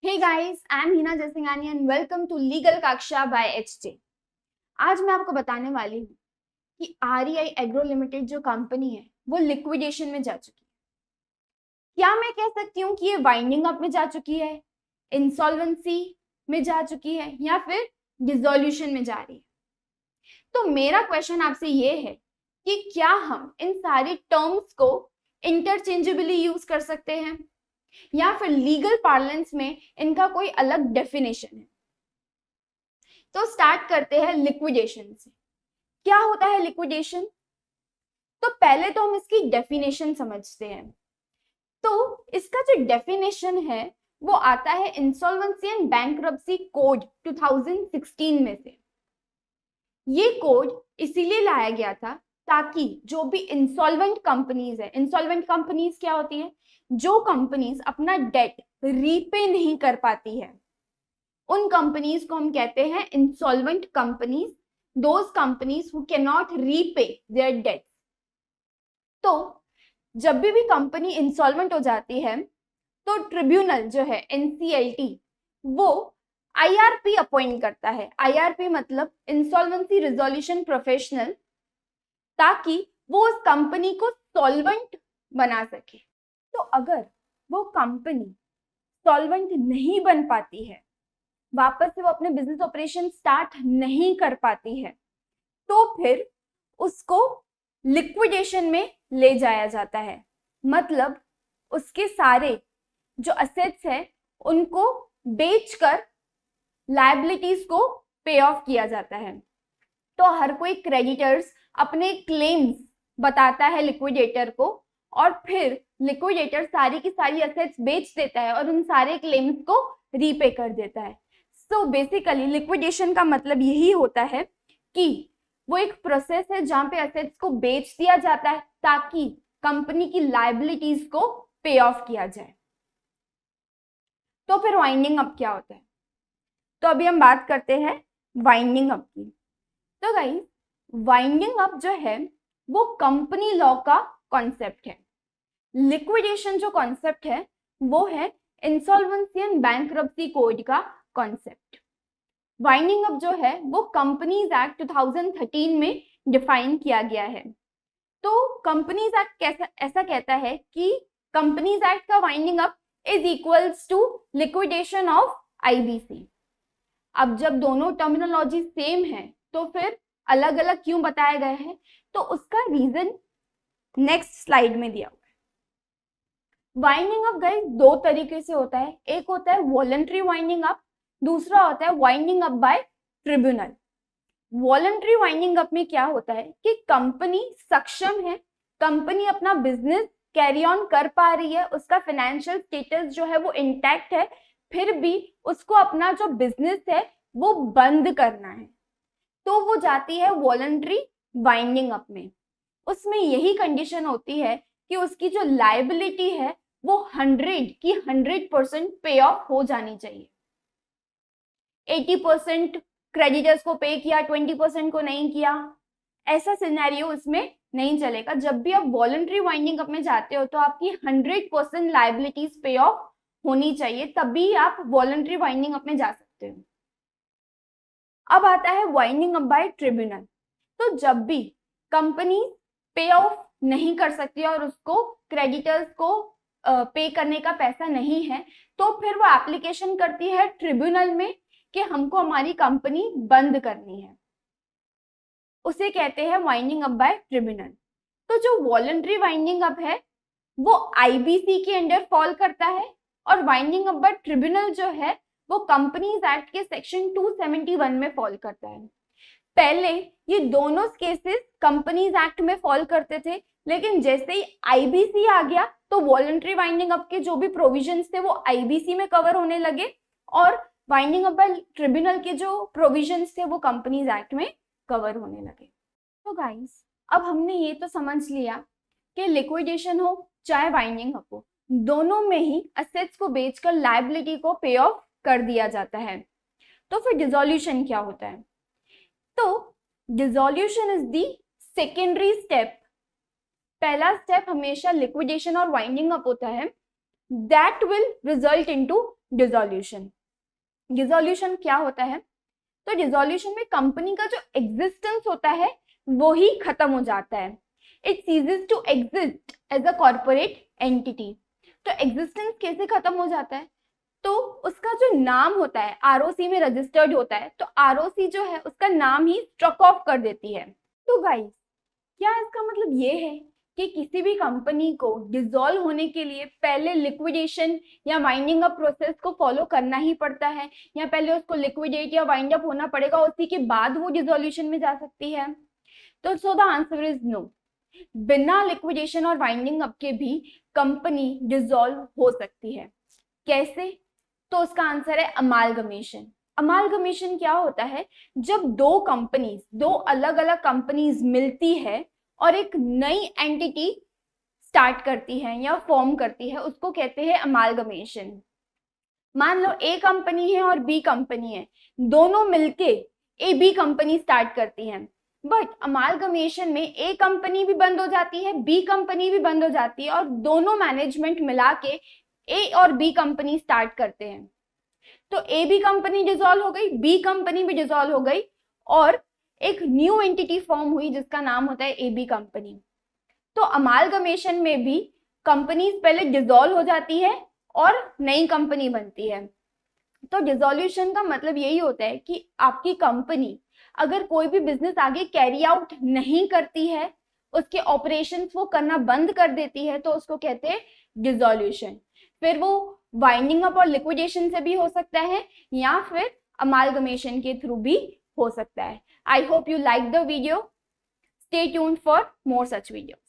Hey guys, I am Hina Jaisingani and welcome to Legal Kaksha by HJ। आज मैं आपको बताने वाली हूँ कि REI एग्रो लिमिटेड जो कंपनी है वो लिक्विडेशन में जा चुकी है। क्या मैं कह सकती हूँ कि ये वाइंडिंग अप में जा चुकी है, इंसॉल्वेंसी में जा चुकी है या फिर डिसोल्यूशन में जा रही है? तो मेरा क्वेश्चन आपसे ये है कि क्या हम इन सारी टर्म्स को इंटरचेंजेबली यूज कर सकते हैं या फिर लीगल पार्लेंस में इनका कोई अलग डेफिनेशन है? तो स्टार्ट करते हैं लिक्विडेशन से। क्या होता है लिक्विडेशन? तो पहले तो हम इसकी डेफिनेशन समझते हैं। तो इसका जो डेफिनेशन है वो आता है इंसॉल्वेंसी एंड बैंक्रप्सी कोड 2016 में से। ये कोड इसीलिए लाया गया था ताकि जो भी इंसॉल्वेंट कंपनीज है, इंसॉल्वेंट कंपनीज क्या होती है? जो कंपनीज अपना डेट रीपे नहीं कर पाती है उन कंपनीज को हम कहते हैं insolvent companies, those companies who can not repay their debt. तो जब भी कंपनी इंसॉल्वेंट हो जाती है तो ट्रिब्यूनल जो है NCLT वो IRP अपॉइंट करता है। IRP मतलब इंसॉल्वेंसी रिजोल्यूशन प्रोफेशनल, ताकि वो उस कंपनी को सॉल्वेंट बना सके। तो अगर वो कंपनी सॉल्वेंट नहीं बन पाती है, वापस से वो अपने बिजनेस ऑपरेशन स्टार्ट नहीं कर पाती है, तो फिर उसको लिक्विडेशन में ले जाया जाता है। मतलब उसके सारे जो असेट्स है उनको बेचकर लायबिलिटीज को पे ऑफ किया जाता है। तो हर कोई क्रेडिटर्स अपने क्लेम्स बताता है लिक्विडेटर को और फिर लिक्विडेटर सारी की सारी असेट्स बेच देता है और उन सारे क्लेम्स को रीपे कर देता है। सो बेसिकली लिक्विडेशन का मतलब यही होता है कि वो एक प्रोसेस है जहां पे असेट्स को बेच दिया जाता है ताकि कंपनी की लायबिलिटीज को पे ऑफ किया जाए। तो फिर वाइंडिंग अप क्या होता है? तो अभी हम बात करते हैं वाइंडिंग अप की। तो गाइस, वाइंडिंग अप जो है वो कंपनी लॉ का कॉन्सेप्ट है। लिक्विडेशन जो कॉन्सेप्ट है वो है इंसॉल्वेंसी एंड बैंक्रप्सी कोड का कॉन्सेप्ट। वाइंडिंग अप जो है वो कंपनीज एक्ट 2013 में डिफाइन किया गया है। तो कंपनीज एक्ट ऐसा कहता है कि कंपनीज एक्ट का winding up is equals to liquidation of IBC। अब जब दोनों टर्मिनोलॉजी सेम है तो फिर अलग अलग क्यों बताया गया है? तो उसका रीजन नेक्स्ट स्लाइड में दिया हुआ है। वाइंडिंग अप गाइस दो तरीके से होता है। एक होता है वॉलंटरी वाइंडिंग अप, दूसरा होता है winding up by tribunal. Voluntary winding up में क्या होता है कि कंपनी सक्षम है, कंपनी अपना बिजनेस कैरी ऑन कर पा रही है, उसका फाइनेंशियल स्टेटस जो है वो इंटैक्ट है, फिर भी उसको अपना जो बिजनेस है वो बंद करना है, तो वो जाती है वॉलंटरी वाइंडिंग अप में। उसमें यही कंडीशन होती है कि उसकी जो लायबिलिटी है वो 100% पे ऑफ हो जानी चाहिए। 80% क्रेडिटर्स को पे किया, 20% को नहीं किया, ऐसा सिनेरियो इसमें नहीं चलेगा। जब भी आप वॉलंटरी वाइंडिंग अप में जाते हो तो आपकी 100% लायबिलिटीज पे ऑफ होनी चाहिए, तभी आप वॉलंटरी वाइंडिंग अप में जा सकते हो। अब आता है वाइंडिंग अप बाय ट्रिब्यूनल। तो जब भी कंपनी पे ऑफ नहीं कर सकती और उसको क्रेडिटर्स को पे करने का पैसा नहीं है, तो फिर वो एप्लीकेशन करती है ट्रिब्यूनल में कि हमको हमारी कंपनी बंद करनी है। उसे कहते हैं वाइंडिंग अप बाय ट्रिब्यूनल। तो जो वॉलंटरी वाइंडिंग अप है वो IBC के अंडर फॉल करता है और वाइंडिंग अप बाय ट्रिब्यूनल जो है वो कंपनीज एक्ट के सेक्शन 271 में फॉल करता है। पहले ये दोनों केसेस कंपनीज एक्ट में फॉल करते थे, लेकिन जैसे ही IBC आ गया तो वॉलंटरी वाइंडिंग अप के जो भी प्रोविजंस थे वो IBC में कवर होने लगे और वाइंडिंग अप बाय ट्रिब्यूनल के जो प्रोविजंस थे वो कंपनीज एक्ट में कवर होने लगे। तो गाइस, अब हमने ये तो समझ लिया कि लिक्विडेशन हो चाहे वाइंडिंग अप हो, दोनों में ही असेट्स को बेचकर लायबिलिटी को पे ऑफ कर दिया जाता है। तो फिर डिसोल्यूशन क्या होता है? तो dissolution is the secondary step. पहला स्टेप हमेशा लिक्विडेशन और वाइंडिंग अप होता है, that will result into dissolution. Dissolution क्या होता है? तो डिसोल्यूशन में कंपनी का जो एग्जिस्टेंस होता है वो ही खत्म हो जाता है। It ceases to exist as a corporate entity. तो एग्जिस्टेंस कैसे खत्म हो जाता है? तो उसका जो नाम होता है आरओसी में रजिस्टर्ड होता है, तो आरओसी जो है उसका नाम ही स्ट्रक ऑफ कर देती है। तो गाइस, क्या इसका मतलब ये है कि किसी भी कंपनी को डिसॉल्व होने के लिए पहले लिक्विडेशन या वाइंडिंग अप प्रोसेस को फॉलो करना ही पड़ता है, या पहले उसको लिक्विडेट या वाइंड अप होना पड़ेगा, उसी के बाद वो डिसोल्यूशन में जा सकती है? तो so the answer is no. बिना लिक्विडेशन और वाइंडिंग अप के भी कंपनी डिसॉल्व हो सकती है। कैसे? तो उसका आंसर है अमालगमेशन। अमालगमेशन क्या होता है? जब दो अलग अलग कंपनीज मिलती है और एक नई एंटिटी स्टार्ट करती है या फॉर्म करती है, उसको कहते हैं अमालगमेशन। मान लो ए कंपनी है और बी कंपनी है, दोनों मिलके ए बी कंपनी स्टार्ट करती हैं, बट अमालगमेशन में ए कंपनी भी बंद हो जाती है, बी कंपनी भी बंद हो जाती है, और दोनों मैनेजमेंट मिला के ए और बी कंपनी स्टार्ट करते हैं। तो ए बी कंपनी डिसॉल्व हो गई, बी कंपनी भी डिसॉल्व हो गई, और एक न्यू एंटिटी फॉर्म हुई जिसका नाम होता है ए बी कंपनी। तो अमालगमेशन में भी कंपनीज पहले डिसॉल्व हो जाती है और नई कंपनी बनती है। तो डिसोल्यूशन का मतलब यही होता है कि आपकी कंपनी अगर कोई भी बिजनेस आगे कैरी आउट नहीं करती है, उसके ऑपरेशंस वो करना बंद कर देती है, तो उसको कहते हैं डिसोल्यूशन। फिर वो वाइंडिंग अप और लिक्विडेशन से भी हो सकता है, या फिर अमालगमेशन के थ्रू भी हो सकता है। I hope you like the video. Stay tuned for more such videos.